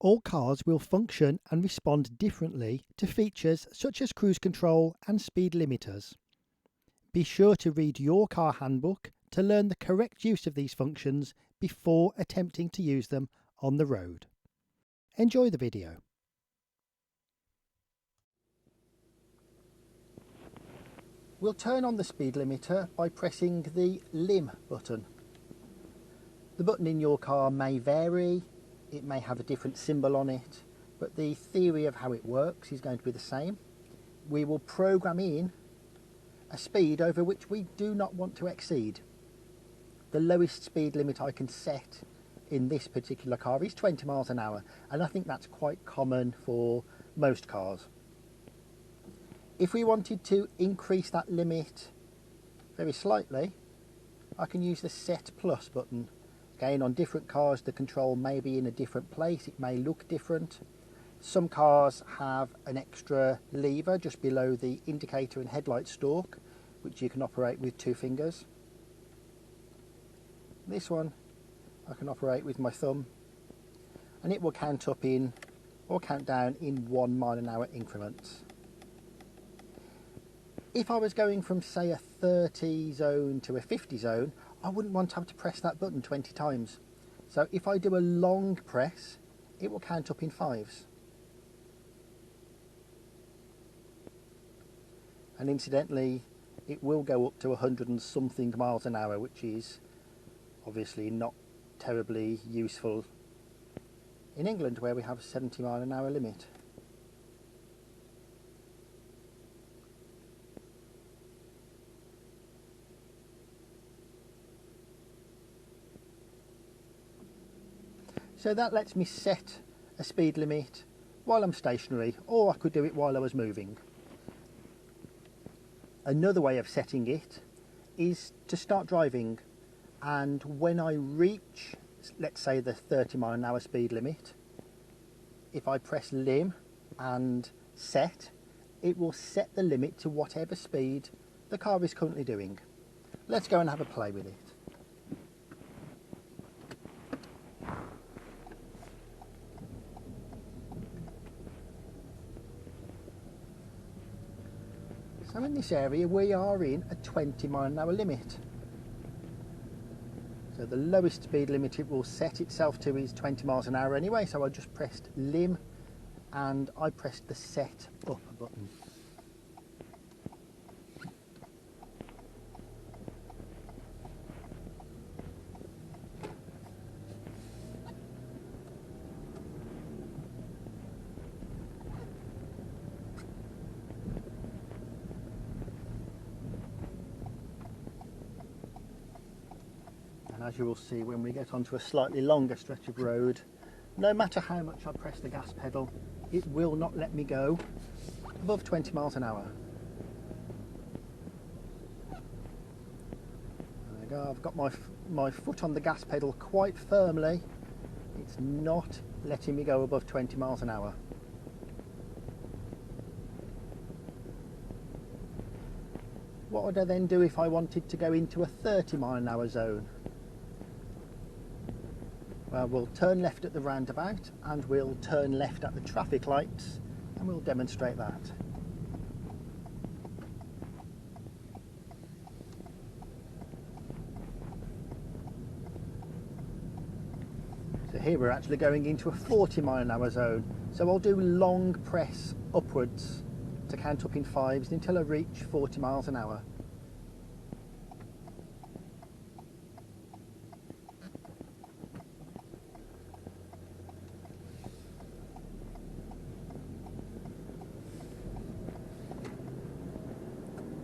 All cars will function and respond differently to features such as cruise control and speed limiters. Be sure to read your car handbook to learn the correct use of these functions before attempting to use them on the road. Enjoy the video. We'll turn on the speed limiter by pressing the LIM button. The button in your car may vary, it may have a different symbol on it, but the theory of how it works is going to be the same. We will program in a speed over which we do not want to exceed. The lowest speed limit I can set in this particular car is 20 miles an hour, and I think that's quite common for most cars. If we wanted to increase that limit very slightly, I can use the Set Plus button. Again, on different cars the control may be in a different place, it may look different. Some cars have an extra lever just below the indicator and headlight stalk, which you can operate with 2 fingers. This one I can operate with my thumb, and it will count up in or count down in 1 mile an hour increments. If I was going from, say, a 30 zone to a 50 zone, I wouldn't want to have to press that button 20 times. So if I do a long press, it will count up in 5s. And incidentally, it will go up to 100 and something miles an hour, which is obviously not terribly useful in England, where we have a 70 mile an hour limit. So that lets me set a speed limit while I'm stationary, or I could do it while I was moving. Another way of setting it is to start driving, and when I reach, let's say, the 30 mile an hour speed limit, if I press LIM and set, it will set the limit to whatever speed the car is currently doing. Let's go and have a play with it. So in this area we are in a 20 mile an hour limit. So the lowest speed limit it will set itself to is 20 miles an hour anyway, so I just pressed LIM and I pressed the Set Up button. And as you will see, when we get onto a slightly longer stretch of road, no matter how much I press the gas pedal, it will not let me go above 20 miles an hour. There we go, I've got my foot on the gas pedal quite firmly. It's not letting me go above 20 miles an hour. What would I then do if I wanted to go into a 30 mile an hour zone? Well, we'll turn left at the roundabout and we'll turn left at the traffic lights, and we'll demonstrate that. So here we're actually going into a 40 mile an hour zone. So I'll do long press upwards to count up in 5s until I reach 40 miles an hour.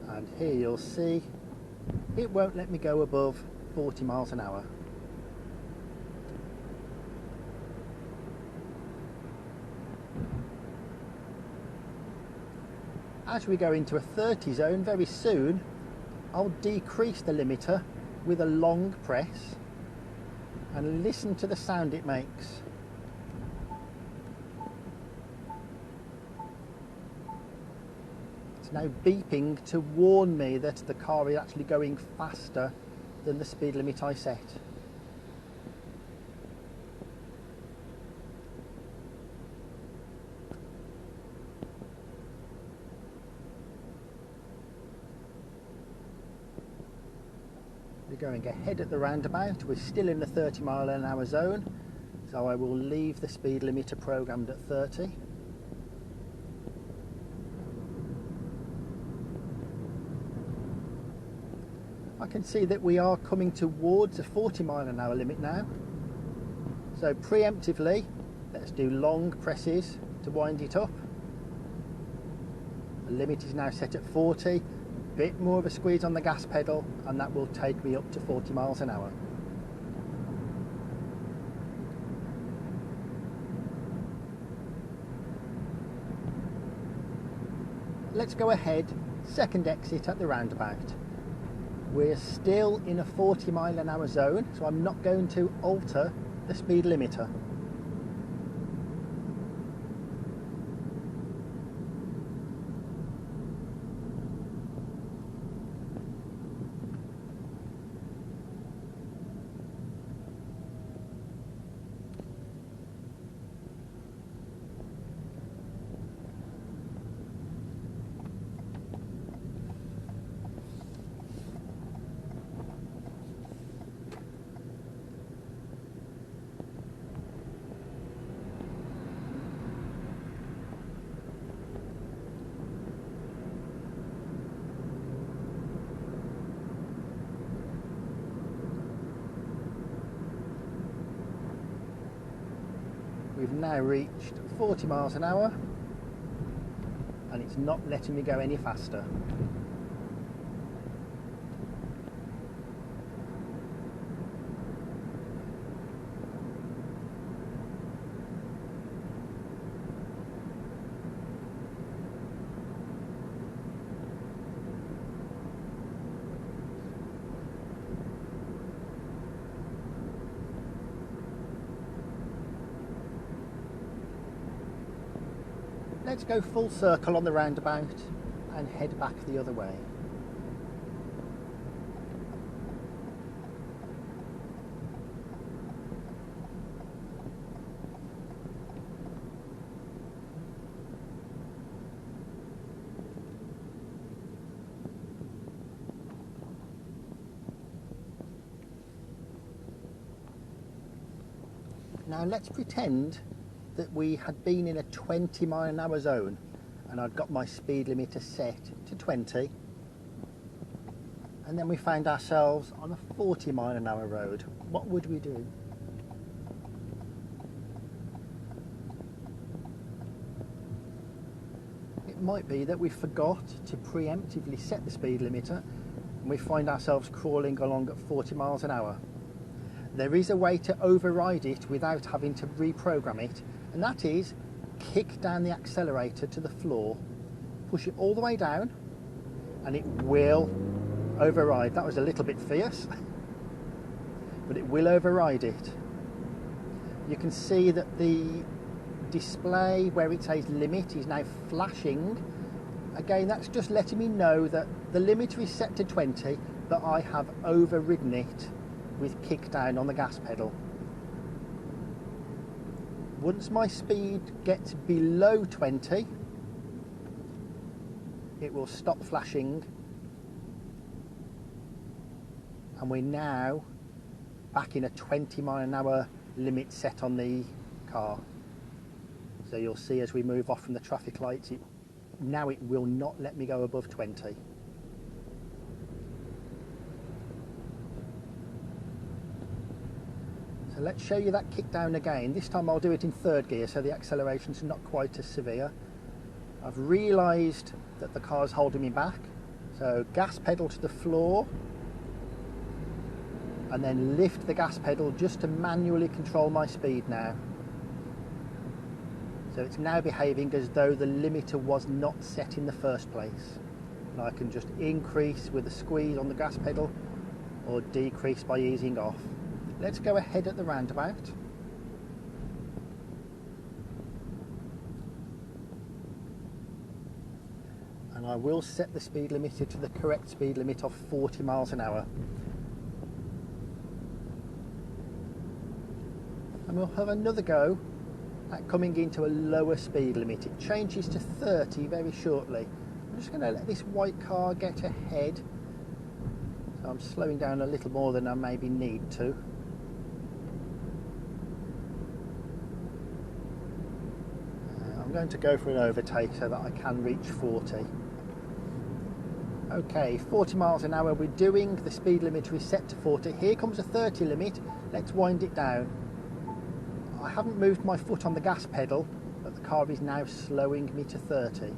And here you'll see it won't let me go above 40 miles an hour. As we go into a 30 zone very soon, I'll decrease the limiter with a long press and listen to the sound it makes. It's now beeping to warn me that the car is actually going faster than the speed limit I set. We're going ahead at the roundabout. We're still in the 30 mph zone, so I will leave the speed limiter programmed at 30. I can see that we are coming towards a 40 mph limit now. So preemptively, let's do long presses to wind it up. The limit is now set at 40. Bit more of a squeeze on the gas pedal and that will take me up to 40 miles an hour. Let's go ahead, second exit at the roundabout. We're still in a 40 mph zone, so I'm not going to alter the speed limiter. We've now reached 40 miles an hour and it's not letting me go any faster. Let's go full circle on the roundabout and head back the other way. Now let's pretend that we had been in a 20 mph zone and I'd got my speed limiter set to 20, and then we found ourselves on a 40 mph road. What would we do? It might be that we forgot to preemptively set the speed limiter and we find ourselves crawling along at 40 miles an hour. There is a way to override it without having to reprogram it, and that is kick down the accelerator to the floor, push it all the way down, and it will override. That was a little bit fierce, but it will override it. You can see that the display where it says limit is now flashing. Again, that's just letting me know that the limiter is set to 20, but I have overridden it with kick down on the gas pedal. Once my speed gets below 20, it will stop flashing, and we're now back in a 20 mph limit set on the car. So you'll see as we move off from the traffic lights, now it will not let me go above 20. So let's show you that kick down again. This time I'll do it in third gear so the acceleration's not quite as severe. I've realised that the car's holding me back, so gas pedal to the floor and then lift the gas pedal just to manually control my speed now. So it's now behaving as though the limiter was not set in the first place. And I can just increase with a squeeze on the gas pedal or decrease by easing off. Let's go ahead at the roundabout. And I will set the speed limiter to the correct speed limit of 40 miles an hour. And we'll have another go at coming into a lower speed limit. It changes to 30 very shortly. I'm just going to let this white car get ahead. So I'm slowing down a little more than I maybe need to. I'm going to go for an overtake so that I can reach 40. Okay, 40 miles an hour we're doing, the speed limiter is set to 40. Here comes a 30 limit, let's wind it down. I haven't moved my foot on the gas pedal, but the car is now slowing me to 30.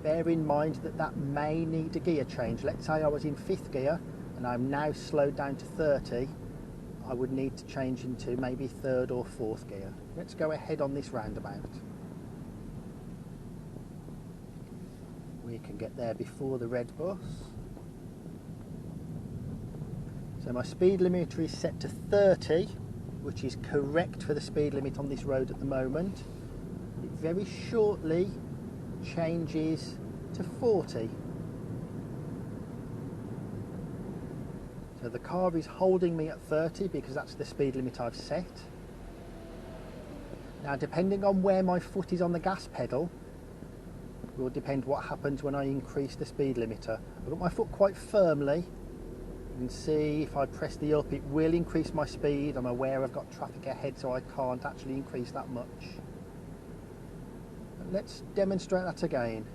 Bear in mind that that may need a gear change. Let's say I was in 5th gear and I'm now slowed down to 30. I would need to change into maybe 3rd or 4th gear. Let's go ahead on this roundabout. We can get there before the red bus. So my speed limiter is set to 30, which is correct for the speed limit on this road at the moment. It very shortly changes to 40. So the car is holding me at 30 because that's the speed limit I've set. Now, depending on where my foot is on the gas pedal will depend what happens when I increase the speed limiter. I've got my foot quite firmly. You can see if I press the up it will increase my speed. I'm aware I've got traffic ahead so I can't actually increase that much. But let's demonstrate that again.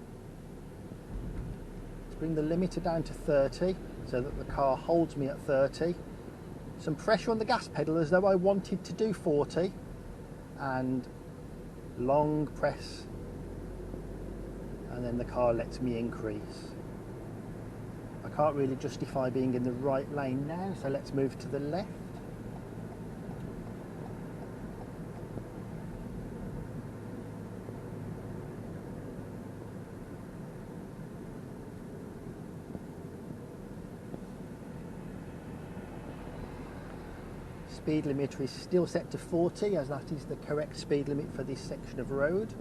Let's bring the limiter down to 30 so that the car holds me at 30. Some pressure on the gas pedal as though I wanted to do 40 and long press, and then the car lets me increase. I can't really justify being in the right lane now, so let's move to the left. Speed limiter is still set to 40 as that is the correct speed limit for this section of road.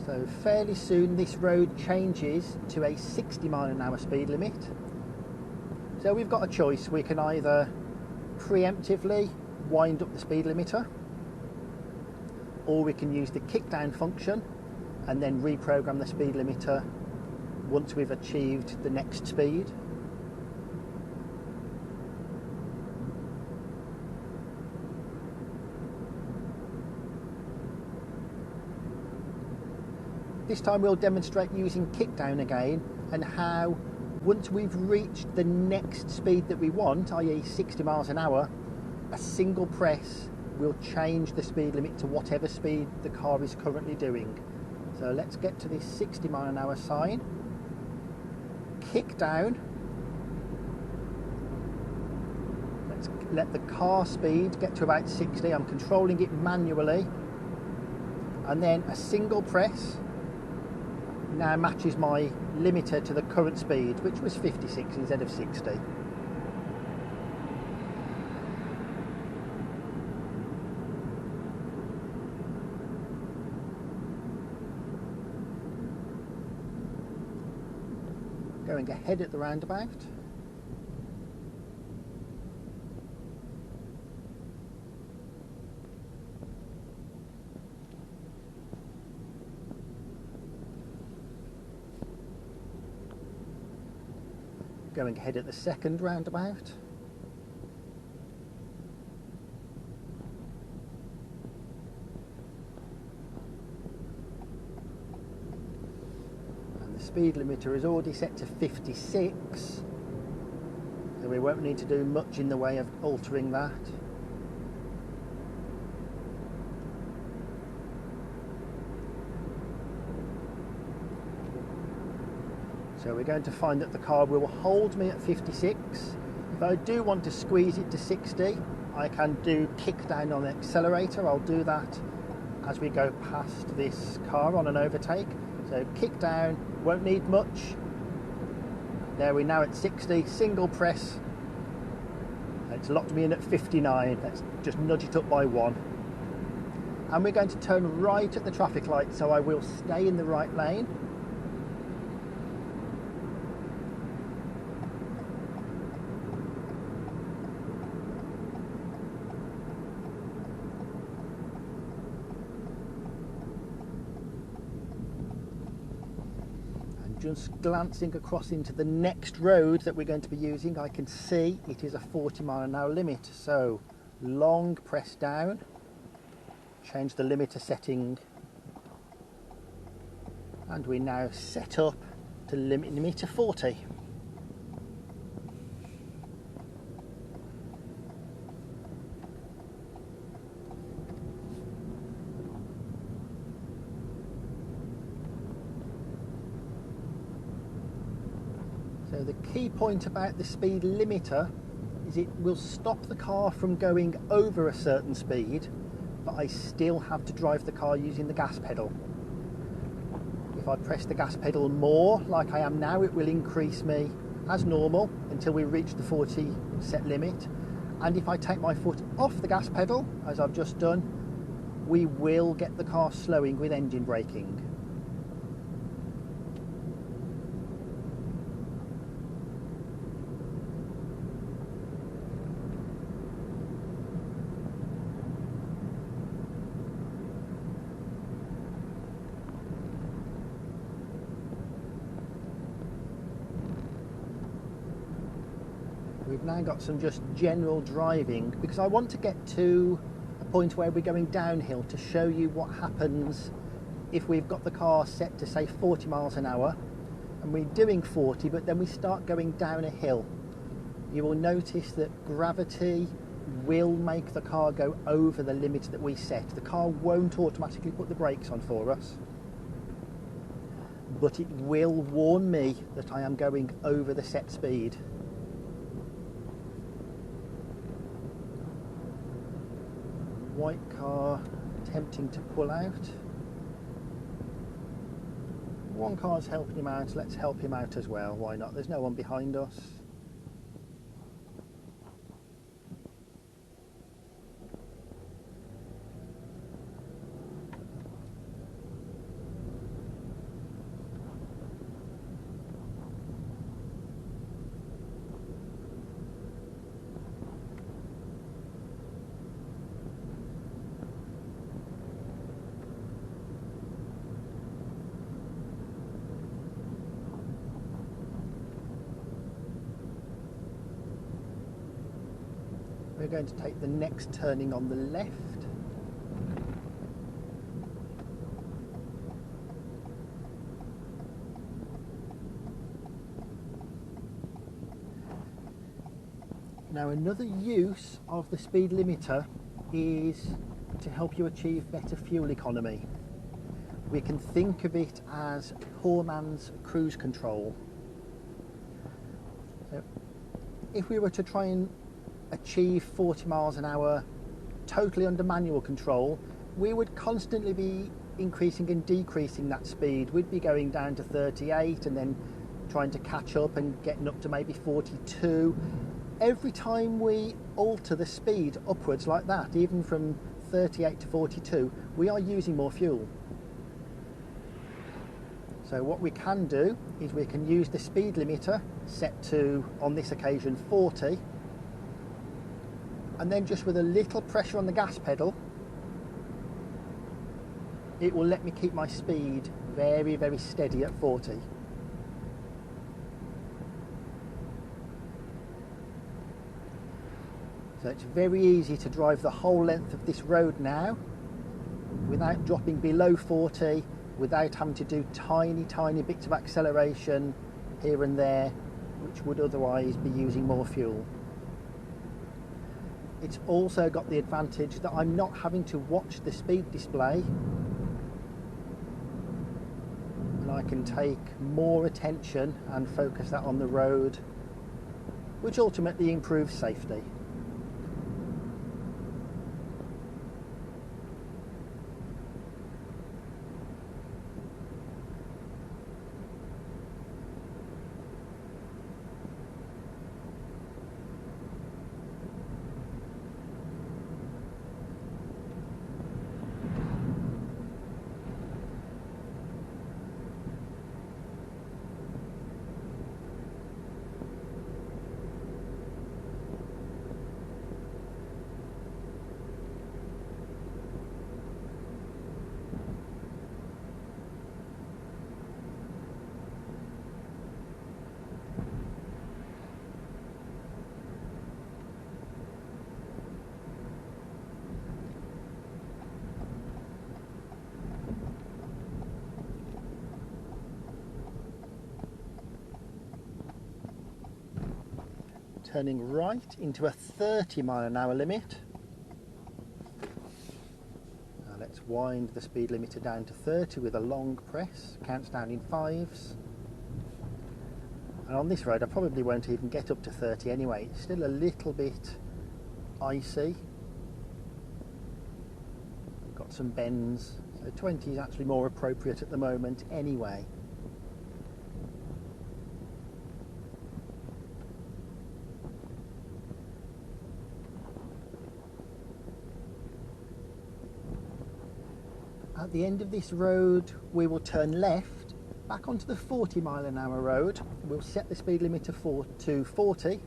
So fairly soon this road changes to a 60 mile an hour speed limit. So we've got a choice. We can either preemptively wind up the speed limiter, or we can use the kickdown function and then reprogram the speed limiter once we've achieved the next speed. This time we'll demonstrate using kickdown again and how once we've reached the next speed that we want, i.e. 60 miles an hour, a single press will change the speed limit to whatever speed the car is currently doing. So let's get to this 60 mile an hour sign. Kick down. Let's let the car speed get to about 60. I'm controlling it manually. And then a single press now matches my limiter to the current speed, which was 56 instead of 60. Going ahead at the roundabout. Going ahead at the second roundabout. And the speed limiter is already set to 56, so we won't need to do much in the way of altering that. So we're going to find that the car will hold me at 56. If I do want to squeeze it to 60, I can do kick down on the accelerator. I'll do that as we go past this car on an overtake. So kick down, won't need much. There we're now at 60, single press. It's locked me in at 59. Let's just nudge it up by 1. and we're going to turn right at the traffic light, so I will stay in the right lane. And just glancing across into the next road that we're going to be using, I can see it is a 40-mile-an-hour limit, so long press down, change the limiter setting, and we're now set up to limit to 40. So the key point about the speed limiter is it will stop the car from going over a certain speed, but I still have to drive the car using the gas pedal. If I press the gas pedal more, like I am now, it will increase me as normal until we reach the 40 set limit. And if I take my foot off the gas pedal, as I've just done, we will get the car slowing with engine braking. We've now got some just general driving, because I want to get to a point where we're going downhill to show you what happens if we've got the car set to say 40 miles an hour and we're doing 40, but then we start going down a hill. You will notice that gravity will make the car go over the limit that we set. The car won't automatically put the brakes on for us, but it will warn me that I am going over the set speed. White car attempting to pull out. One car's helping him out, let's help him out as well, why not? There's no one behind us. We're going to take the next turning on the left. Now, another use of the speed limiter is to help you achieve better fuel economy. We can think of it as poor man's cruise control. So if we were to try and achieve 40 miles an hour totally under manual control, we would constantly be increasing and decreasing that speed. We'd be going down to 38 and then trying to catch up and getting up to maybe 42. Every time we alter the speed upwards like that, even from 38 to 42, we are using more fuel. So what we can do is we can use the speed limiter set to, on this occasion, 40, and then just with a little pressure on the gas pedal, it will let me keep my speed very, very steady at 40. So it's very easy to drive the whole length of this road now without dropping below 40, without having to do tiny bits of acceleration here and there, which would otherwise be using more fuel. It's also got the advantage that I'm not having to watch the speed display, and I can take more attention and focus that on the road, which ultimately improves safety. turning right into a 30 mph limit. Now let's wind the speed limiter down to 30 with a long press, counts down in fives. And on this road I probably won't even get up to 30 anyway, it's still a little bit icy. Got some bends, so 20 is actually more appropriate at the moment anyway. At the end of this road we will turn left back onto the 40 mph road. We'll set the speed limit to 40,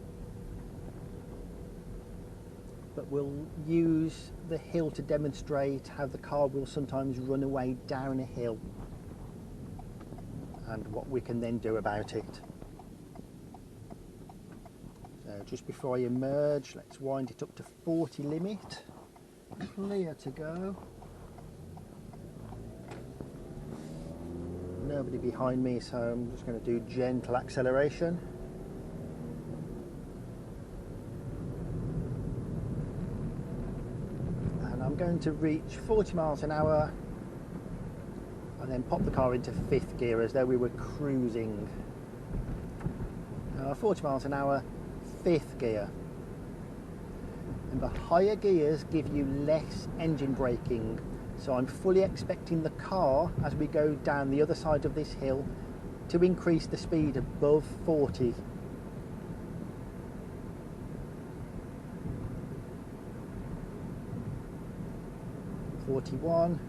but we'll use the hill to demonstrate how the car will sometimes run away down a hill and what we can then do about it. So just before I emerge, let's wind it up to 40 limit. Clear to go. Nobody behind me, so I'm just going to do gentle acceleration. And I'm going to reach 40 miles an hour and then pop the car into fifth gear as though we were cruising. 40 miles an hour, fifth gear. And the higher gears give you less engine braking. So I'm fully expecting the car, as we go down the other side of this hill, to increase the speed above 40. (41),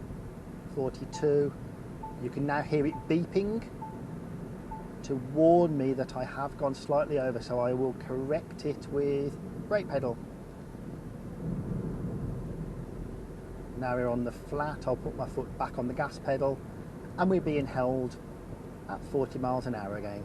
42. You can now hear it beeping to warn me that I have gone slightly over, so I will correct it with brake pedal. Now we're on the flat, I'll put my foot back on the gas pedal and we're being held at 40 miles an hour again.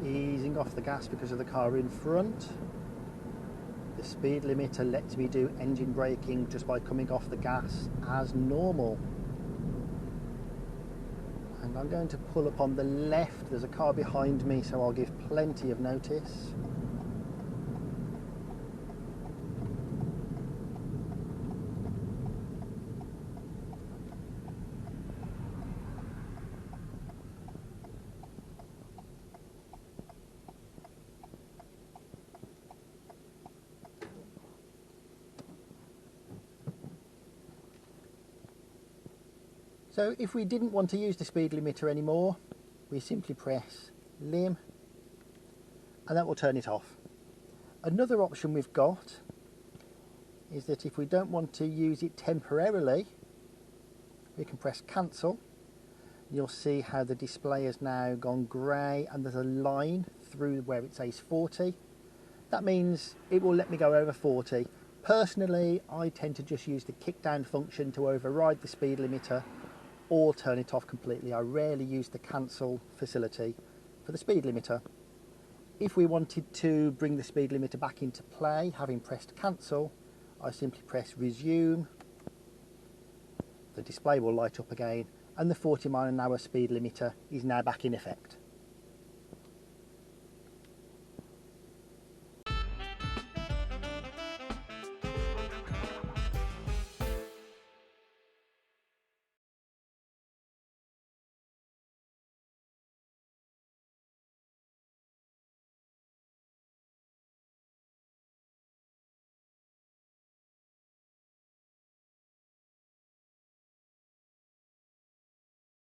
Easing off the gas because of the car in front. The speed limiter lets me do engine braking just by coming off the gas as normal. And I'm going to pull up on the left. There's a car behind me, so I'll give plenty of notice. So if we didn't want to use the speed limiter anymore, we simply press lim and that will turn it off. Another option we've got is that if we don't want to use it temporarily, we can press cancel. You'll see how the display has now gone grey and there's a line through where it says 40. That means it will let me go over 40. Personally, I tend to just use the kick down function to override the speed limiter or turn it off completely. I rarely use the cancel facility for the speed limiter. If we wanted to bring the speed limiter back into play, having pressed cancel, I simply press resume. The display will light up again and the 40 mph speed limiter is now back in effect.